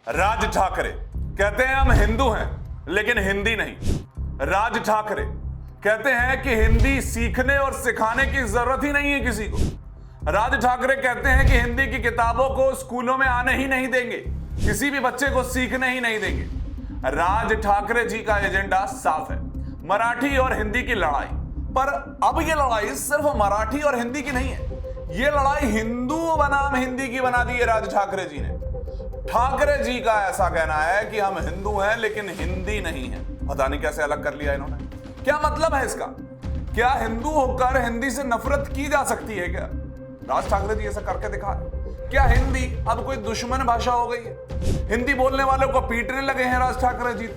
राज ठाकरे कहते हैं हम हिंदू हैं लेकिन हिंदी नहीं। राज ठाकरे कहते हैं कि हिंदी सीखने और सिखाने की जरूरत ही नहीं है किसी को। राज ठाकरे कहते हैं कि हिंदी की किताबों को स्कूलों में आने ही नहीं देंगे, किसी भी बच्चे को सीखने ही नहीं देंगे। राज ठाकरे जी का एजेंडा साफ है, मराठी और हिंदी की लड़ाई। पर अब यह लड़ाई सिर्फ मराठी और हिंदी की नहीं है, यह लड़ाई हिंदू बनाम हिंदी की बना दी है राज ठाकरे जी ने। ठाकरे जी का ऐसा कहना है कि हम हिंदू हैं लेकिन हिंदी नहीं है। पता नहीं कैसे अलग कर लिया इन्होंने, क्या मतलब है इसका? क्या हिंदू होकर हिंदी से नफरत की जा सकती है क्या? राज ठाकरे जी ऐसा करके दिखा। क्या हिंदी अब कोई दुश्मन भाषा हो गई है? हिंदी बोलने वालों को पीटने लगे हैं राज ठाकरे जी।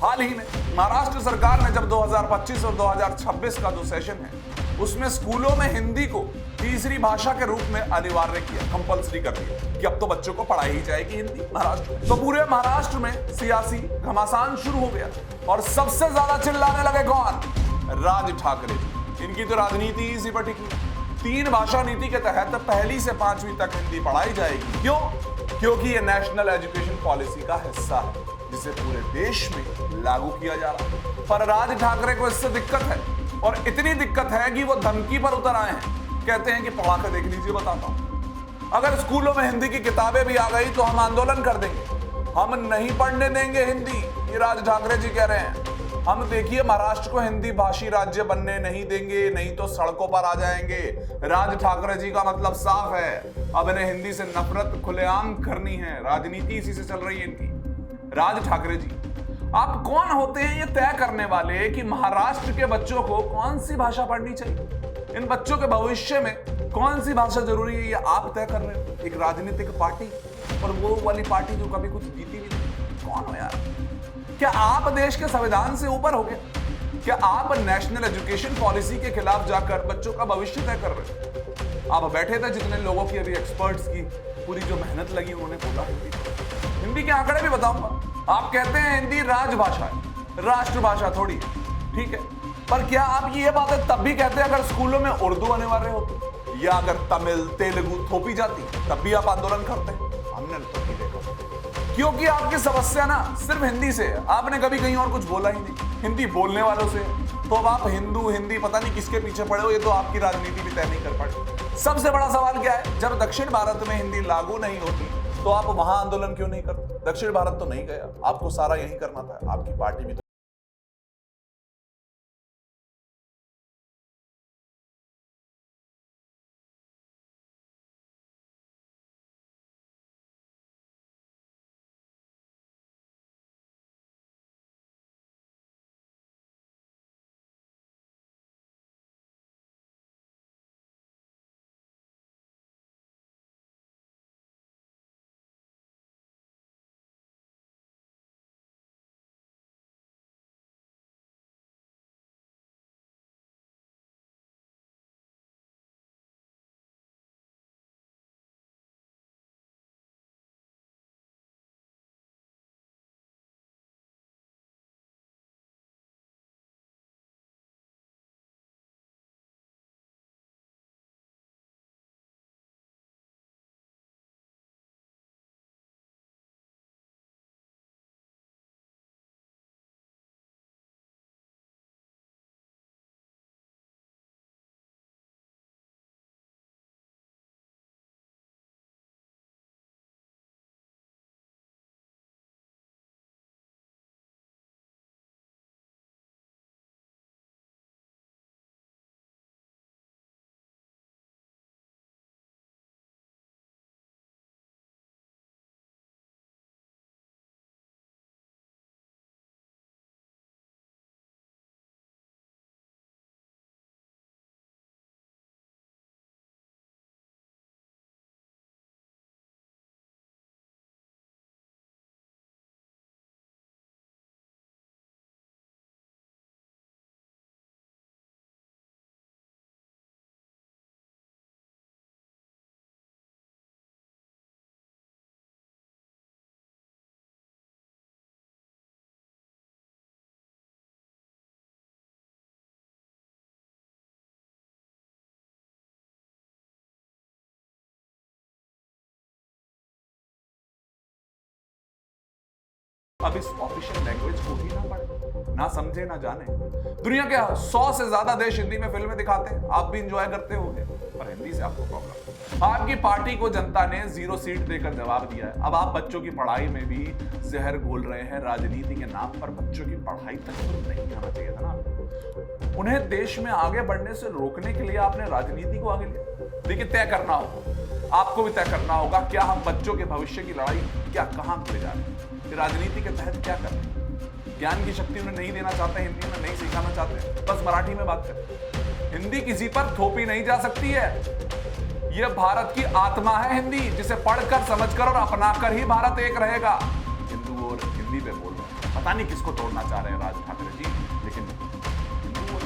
हाल ही में महाराष्ट्र सरकार ने जब 2025 और 2026 का जो सेशन है उसमें स्कूलों में हिंदी को तीसरी भाषा के रूप में अनिवार्य किया, कंपलसरी कर दिया कि अब तो बच्चों को पढ़ाई ही जाएगी हिंदी महाराष्ट्र में। तो पूरे महाराष्ट्र में सियासी घमासान शुरू हो गया और सबसे ज्यादा चिल्लाने लगे कौन? राज ठाकरे। इनकी तो राजनीति ही इसी पर टिकी। 3 भाषा नीति के तहत पहली से 5वीं तक हिंदी पढ़ाई जाएगी। क्यों? क्योंकि ये नेशनल एजुकेशन पॉलिसी का हिस्सा है जिसे पूरे देश में लागू किया जा रहा है। पर राज ठाकरे को इससे दिक्कत है, और इतनी दिक्कत है कि वो धमकी पर उतर आए हैं। कहते हैं कि पढ़ा कर देख लीजिए, बताता हूं, अगर स्कूलों में हिंदी की किताबें भी आ गई तो हम आंदोलन कर देंगे, हम नहीं पढ़ने देंगे हिंदी। ये राज ठाकरे जी कह रहे हैं। हम देखिए महाराष्ट्र को हिंदी भाषी राज्य बनने नहीं देंगे, नहीं तो सड़कों पर आ जाएंगे। राज ठाकरे जी का मतलब साफ है, अब इन्हें हिंदी से नफरत खुलेआम करनी है। राजनीति इसी से चल रही है इनकी। राज ठाकरे जी, आप कौन होते हैं ये तय करने वाले कि महाराष्ट्र के बच्चों को कौन सी भाषा पढ़नी चाहिए? इन बच्चों के भविष्य में कौन सी भाषा जरूरी है ये आप तय कर रहे हो, एक राजनीतिक पार्टी, और वो वाली पार्टी जो कभी कुछ जीती भी नहीं। कौन हो यार? क्या आप देश के संविधान से ऊपर हो गए? क्या आप नेशनल एजुकेशन पॉलिसी के खिलाफ जाकर बच्चों का भविष्य तय कर रहे हो? आप बैठे थे जितने लोगों की अभी एक्सपर्ट्स की पूरी जो मेहनत लगी उन्होंने बोला हिंदी के आंकड़े भी बताऊंगा। आप कहते हैं हिंदी राजभाषा है, राष्ट्रभाषा थोड़ी है, ठीक है, पर क्या आप ये बातें तब भी कहते हैं अगर स्कूलों में उर्दू अनिवार्य होती, या अगर तमिल तेलुगु थोपी जाती तब भी आप आंदोलन करते? हमने तो नहीं देखा, क्योंकि आपकी समस्या ना सिर्फ हिंदी से है। आपने कभी कहीं और कुछ बोला ही नहीं, हिंदी बोलने वालों से। तो अब आप हिंदू हिंदी पता नहीं किसके पीछे पड़े हो, ये तो आपकी राजनीति भी तय नहीं कर पाए। सबसे बड़ा सवाल क्या है, जब दक्षिण भारत में हिंदी लागू नहीं होती तो आप वहां आंदोलन क्यों नहीं करते? दक्षिण भारत तो नहीं गया, आपको सारा यही करना था, आपकी पार्टी भी तो अब इस ऑफिशियल लैंग्वेज को ही ना पढ़े, ना समझे, ना जाने। दुनिया के 100 से ज्यादा देश हिंदी में फिल्में दिखाते हैं, आप भी इंजॉय करते होंगे, पर हिंदी से आपको प्रॉब्लम। आपकी पार्टी को जनता ने 0 सीट देकर जवाब दिया है। अब आप बच्चों की पढ़ाई में भी जहर घोल रहे हैं राजनीति के नाम पर। बच्चों की पढ़ाई तक तो नहीं आना चाहिए था ना। उन्हें देश में आगे बढ़ने से रोकने के लिए आपने राजनीति को आगे लिया। देखिए, तय करना होगा, आपको भी तय करना होगा, क्या हम बच्चों के भविष्य की लड़ाई क्या कहां ले जा रहे हैं, राजनीति के तहत क्या कर रहे हैं। ज्ञान की शक्ति उन्हें नहीं देना चाहते, हिंदी में नहीं सिखाना चाहते, बस मराठी में बात करें। हिंदी किसी पर थोपी नहीं जा सकती है। यह भारत की आत्मा है हिंदी, जिसे पढ़कर, समझकर और अपनाकर ही भारत एक रहेगा। हिंदू और हिंदी पे बोल रहे हैं, पता नहीं किसको तोड़ना चाह रहे हैं राज ठाकरे जी, लेकिन हिंदू और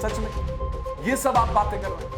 सच में ये सब आप बातें कर रहे हैं।